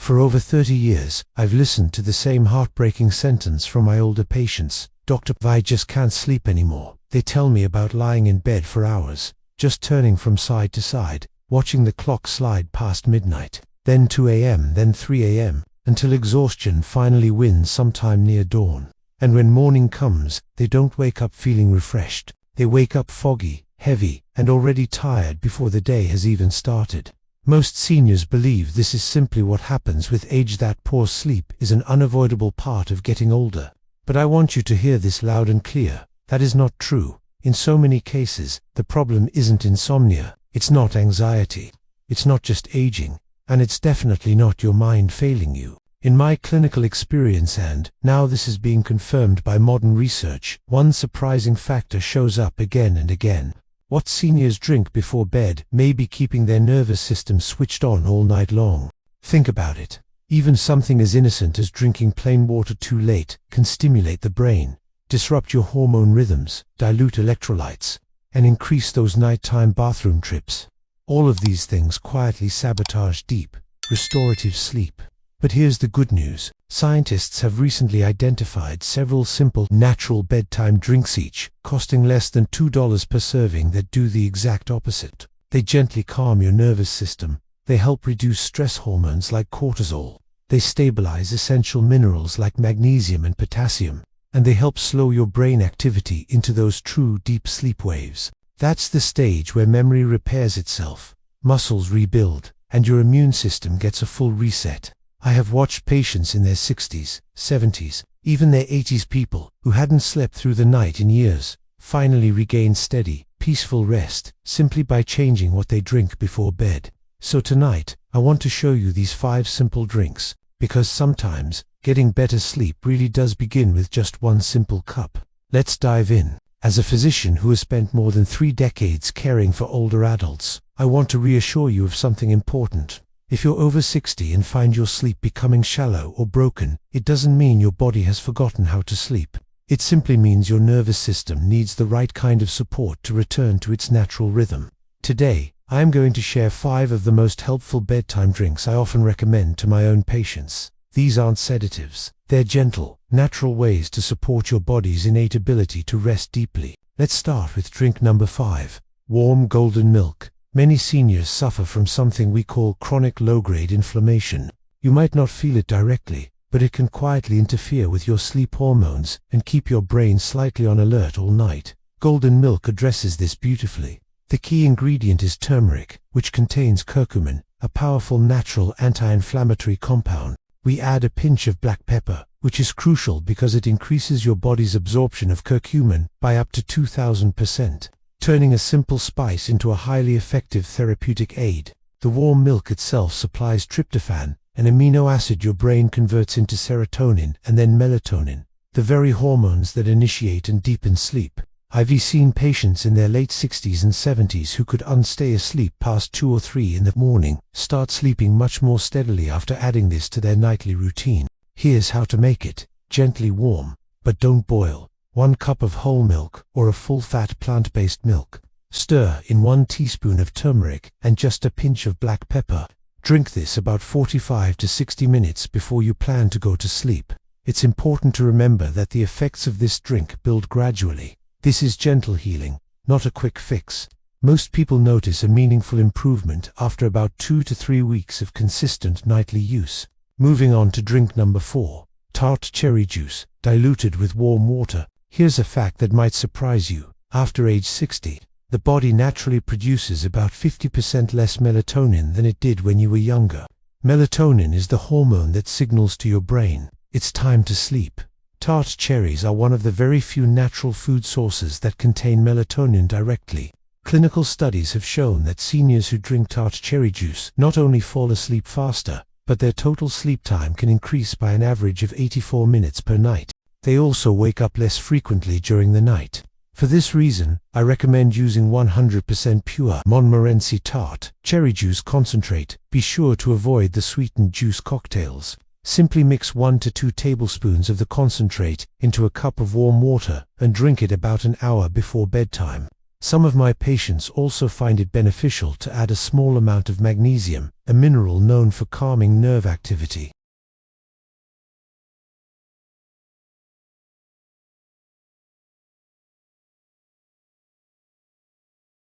For over 30 years, I've listened to the same heartbreaking sentence from my older patients. Doctor, I just can't sleep anymore. They tell me about lying in bed for hours, just turning from side to side, watching the clock slide past midnight, then 2 a.m., then 3 a.m., until exhaustion finally wins sometime near dawn. And when morning comes, they don't wake up feeling refreshed. They wake up foggy, heavy, and already tired before the day has even started. Most seniors believe this is simply what happens with age, that poor sleep is an unavoidable part of getting older. But I want you to hear this loud and clear. That is not true. In so many cases, the problem isn't insomnia, it's not anxiety, it's not just aging, and it's definitely not your mind failing you. In my clinical experience, and now this is being confirmed by modern research, one surprising factor shows up again and again. What seniors drink before bed may be keeping their nervous system switched on all night long. Think about it. Even something as innocent as drinking plain water too late can stimulate the brain, disrupt your hormone rhythms, dilute electrolytes, and increase those nighttime bathroom trips. All of these things quietly sabotage deep, restorative sleep. But here's the good news. Scientists have recently identified several simple, natural bedtime drinks, each costing less than $2 per serving, that do the exact opposite. They gently calm your nervous system. They help reduce stress hormones like cortisol. They stabilize essential minerals like magnesium and potassium. And they help slow your brain activity into those true deep sleep waves. That's the stage where memory repairs itself, muscles rebuild, and your immune system gets a full reset. I have watched patients in their 60s, 70s, even their 80s, people who hadn't slept through the night in years, finally regain steady, peaceful rest simply by changing what they drink before bed. So tonight, I want to show you these 5 simple drinks, because sometimes getting better sleep really does begin with just one simple cup. Let's dive in. As a physician who has spent more than 3 decades caring for older adults, I want to reassure you of something important. If you're over 60 and find your sleep becoming shallow or broken, it doesn't mean your body has forgotten how to sleep. It simply means your nervous system needs the right kind of support to return to its natural rhythm. Today, I am going to share 5 of the most helpful bedtime drinks I often recommend to my own patients. These aren't sedatives. They're gentle, natural ways to support your body's innate ability to rest deeply. Let's start with drink number 5, warm golden milk. Many seniors suffer from something we call chronic low-grade inflammation. You might not feel it directly, but it can quietly interfere with your sleep hormones and keep your brain slightly on alert all night. Golden milk addresses this beautifully. The key ingredient is turmeric, which contains curcumin, a powerful natural anti-inflammatory compound. We add a pinch of black pepper, which is crucial because it increases your body's absorption of curcumin by up to 2,000%. Turning a simple spice into a highly effective therapeutic aid. The warm milk itself supplies tryptophan, an amino acid your brain converts into serotonin and then melatonin, the very hormones that initiate and deepen sleep. I've seen patients in their late 60s and 70s who could stay asleep past 2 or 3 in the morning, start sleeping much more steadily after adding this to their nightly routine. Here's how to make it. Gently warm, but don't boil. 1 cup of whole milk or a full-fat plant-based milk. Stir in 1 teaspoon of turmeric and just a pinch of black pepper. Drink this about 45 to 60 minutes before you plan to go to sleep. It's important to remember that the effects of this drink build gradually. This is gentle healing, not a quick fix. Most people notice a meaningful improvement after about 2 to 3 weeks of consistent nightly use. Moving on to drink number 4, tart cherry juice, diluted with warm water. Here's a fact that might surprise you. After age 60, the body naturally produces about 50% less melatonin than it did when you were younger. Melatonin is the hormone that signals to your brain, it's time to sleep. Tart cherries are one of the very few natural food sources that contain melatonin directly. Clinical studies have shown that seniors who drink tart cherry juice not only fall asleep faster, but their total sleep time can increase by an average of 84 minutes per night. They also wake up less frequently during the night. For this reason, I recommend using 100% pure Montmorency tart cherry juice concentrate. Be sure to avoid the sweetened juice cocktails. Simply mix 1 to 2 tablespoons of the concentrate into a cup of warm water and drink it about an hour before bedtime. Some of my patients also find it beneficial to add a small amount of magnesium, a mineral known for calming nerve activity.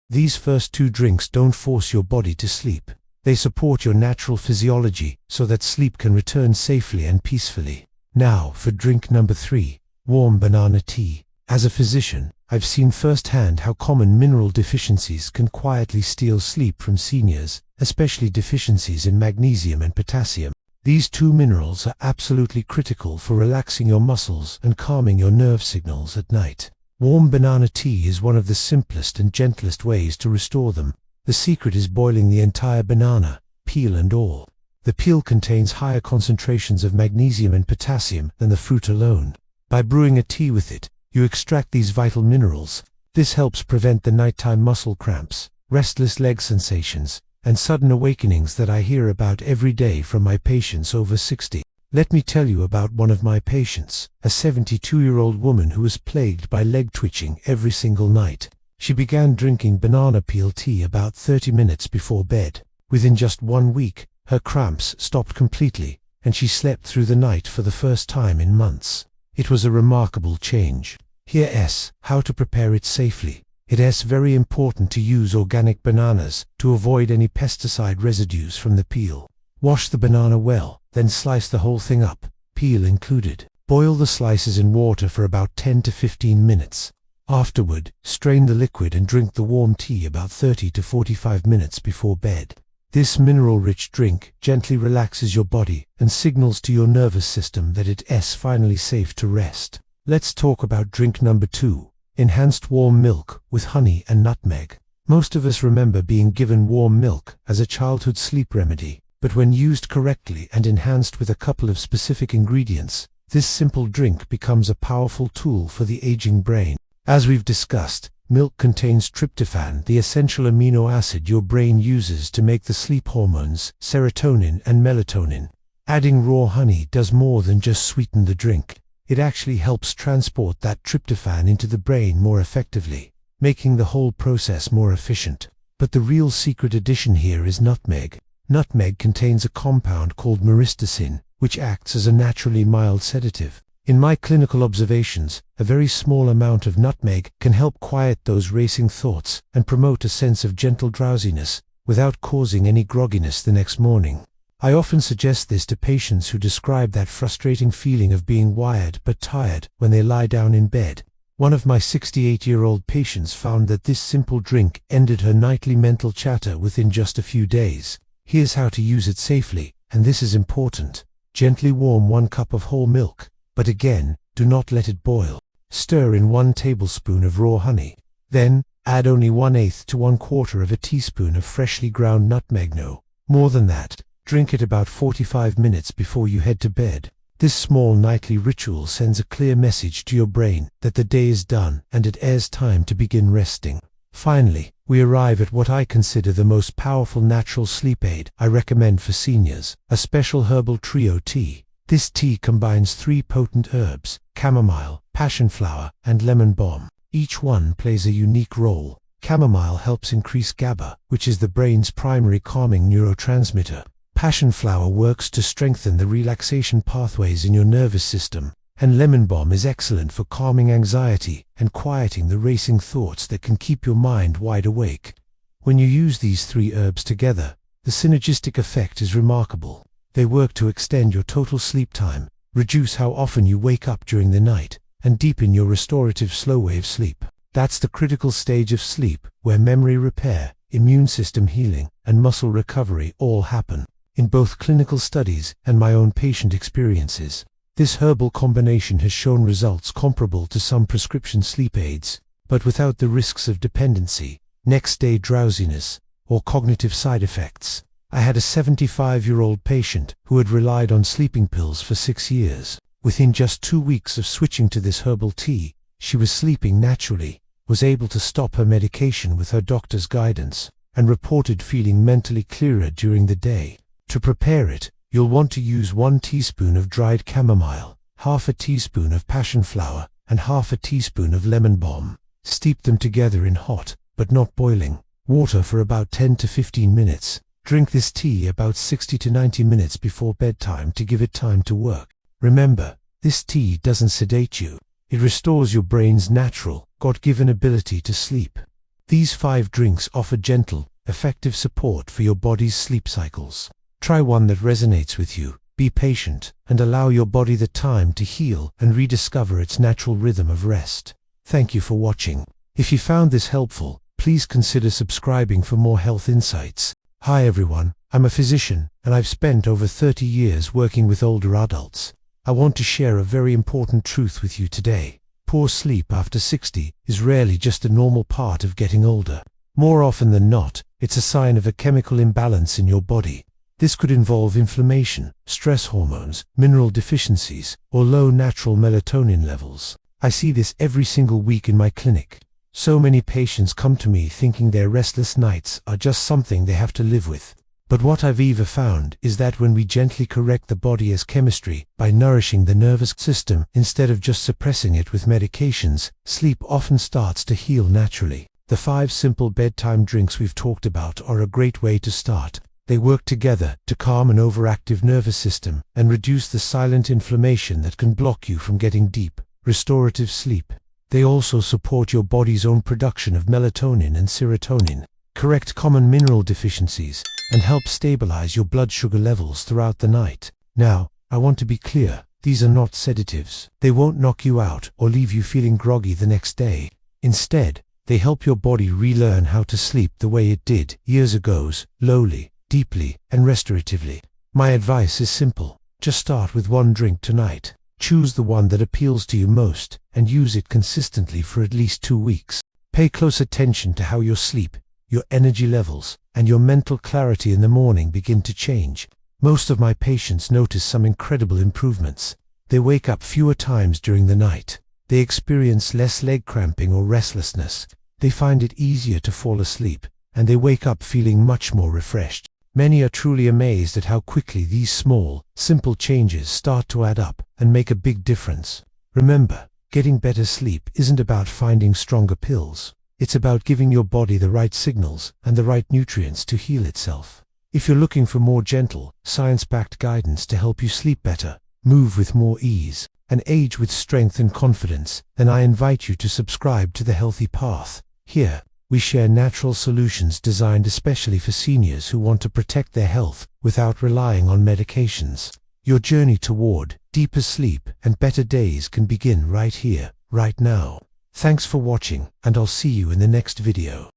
These first two drinks don't force your body to sleep. They support your natural physiology so that sleep can return safely and peacefully. Now for drink number 3, warm banana tea. As a physician, I've seen firsthand how common mineral deficiencies can quietly steal sleep from seniors, especially deficiencies in magnesium and potassium. These two minerals are absolutely critical for relaxing your muscles and calming your nerve signals at night. Warm banana tea is one of the simplest and gentlest ways to restore them. The secret is boiling the entire banana, peel and all. The peel contains higher concentrations of magnesium and potassium than the fruit alone. By brewing a tea with it, you extract these vital minerals. This helps prevent the nighttime muscle cramps, restless leg sensations, and sudden awakenings that I hear about every day from my patients over 60. Let me tell you about one of my patients, a 72-year-old woman who was plagued by leg twitching every single night. She began drinking banana peel tea about 30 minutes before bed. Within just 1 week, her cramps stopped completely, and she slept through the night for the first time in months. It was a remarkable change. Here how to prepare it safely. It is very important to use organic bananas to avoid any pesticide residues from the peel. Wash the banana well, then slice the whole thing up, peel included. Boil the slices in water for about 10 to 15 minutes. Afterward, strain the liquid and drink the warm tea about 30 to 45 minutes before bed. This mineral-rich drink gently relaxes your body and signals to your nervous system that it is finally safe to rest. Let's talk about drink number 2, enhanced warm milk with honey and nutmeg. Most of us remember being given warm milk as a childhood sleep remedy. But when used correctly and enhanced with a couple of specific ingredients, this simple drink becomes a powerful tool for the aging brain. As we've discussed, milk contains tryptophan, the essential amino acid your brain uses to make the sleep hormones, serotonin and melatonin. Adding raw honey does more than just sweeten the drink. It actually helps transport that tryptophan into the brain more effectively, making the whole process more efficient. But the real secret addition here is nutmeg. Nutmeg contains a compound called myristicin, which acts as a naturally mild sedative. In my clinical observations, a very small amount of nutmeg can help quiet those racing thoughts and promote a sense of gentle drowsiness without causing any grogginess the next morning. I often suggest this to patients who describe that frustrating feeling of being wired but tired when they lie down in bed. One of my 68-year-old patients found that this simple drink ended her nightly mental chatter within just a few days. Here's how to use it safely, and this is important. Gently warm 1 cup of whole milk, but again, do not let it boil. Stir in 1 tablespoon of raw honey. Then, add only 1/8 to 1/4 of a teaspoon of freshly ground nutmeg. No more than that. Drink it about 45 minutes before you head to bed. This small nightly ritual sends a clear message to your brain that the day is done and it is time to begin resting. Finally, we arrive at what I consider the most powerful natural sleep aid I recommend for seniors, a special herbal trio tea. This tea combines 3 potent herbs, chamomile, passionflower, and lemon balm. Each one plays a unique role. Chamomile helps increase GABA, which is the brain's primary calming neurotransmitter. Passionflower works to strengthen the relaxation pathways in your nervous system. And lemon balm is excellent for calming anxiety and quieting the racing thoughts that can keep your mind wide awake. When you use these 3 herbs together, the synergistic effect is remarkable. They work to extend your total sleep time, reduce how often you wake up during the night, and deepen your restorative slow-wave sleep. That's the critical stage of sleep, where memory repair, immune system healing, and muscle recovery all happen. In both clinical studies and my own patient experiences, this herbal combination has shown results comparable to some prescription sleep aids, but without the risks of dependency, next-day drowsiness, or cognitive side effects. I had a 75-year-old patient who had relied on sleeping pills for 6 years. Within just 2 weeks of switching to this herbal tea, she was sleeping naturally, was able to stop her medication with her doctor's guidance, and reported feeling mentally clearer during the day. To prepare it, you'll want to use 1 teaspoon of dried chamomile, half a teaspoon of passionflower, and half a teaspoon of lemon balm. Steep them together in hot, but not boiling water for about 10 to 15 minutes. Drink this tea about 60 to 90 minutes before bedtime to give it time to work. Remember, this tea doesn't sedate you. It restores your brain's natural, God-given ability to sleep. These 5 drinks offer gentle, effective support for your body's sleep cycles. Try one that resonates with you. Be patient and allow your body the time to heal and rediscover its natural rhythm of rest. Thank you for watching. If you found this helpful, please consider subscribing for more health insights. Hi everyone, I'm a physician and I've spent over 30 years working with older adults. I want to share a very important truth with you today. Poor sleep after 60 is rarely just a normal part of getting older. More often than not, it's a sign of a chemical imbalance in your body. This could involve inflammation, stress hormones, mineral deficiencies, or low natural melatonin levels. I see this every single week in my clinic. So many patients come to me thinking their restless nights are just something they have to live with. But what I've even found is that when we gently correct the body's chemistry by nourishing the nervous system instead of just suppressing it with medications, sleep often starts to heal naturally. The 5 simple bedtime drinks we've talked about are a great way to start. They work together to calm an overactive nervous system and reduce the silent inflammation that can block you from getting deep, restorative sleep. They also support your body's own production of melatonin and serotonin, correct common mineral deficiencies, and help stabilize your blood sugar levels throughout the night. Now, I want to be clear, these are not sedatives. They won't knock you out or leave you feeling groggy the next day. Instead, they help your body relearn how to sleep the way it did years ago, slowly, deeply, and restoratively. My advice is simple. Just start with 1 drink tonight. Choose the one that appeals to you most and use it consistently for at least 2 weeks. Pay close attention to how your sleep, your energy levels, and your mental clarity in the morning begin to change. Most of my patients notice some incredible improvements. They wake up fewer times during the night. They experience less leg cramping or restlessness. They find it easier to fall asleep, and they wake up feeling much more refreshed. Many are truly amazed at how quickly these small, simple changes start to add up and make a big difference. Remember, getting better sleep isn't about finding stronger pills. It's about giving your body the right signals and the right nutrients to heal itself. If you're looking for more gentle, science-backed guidance to help you sleep better, move with more ease, and age with strength and confidence, then I invite you to subscribe to The Healthy Path. Here, we share natural solutions designed especially for seniors who want to protect their health without relying on medications. Your journey toward deeper sleep and better days can begin right here, right now. Thanks for watching, and I'll see you in the next video.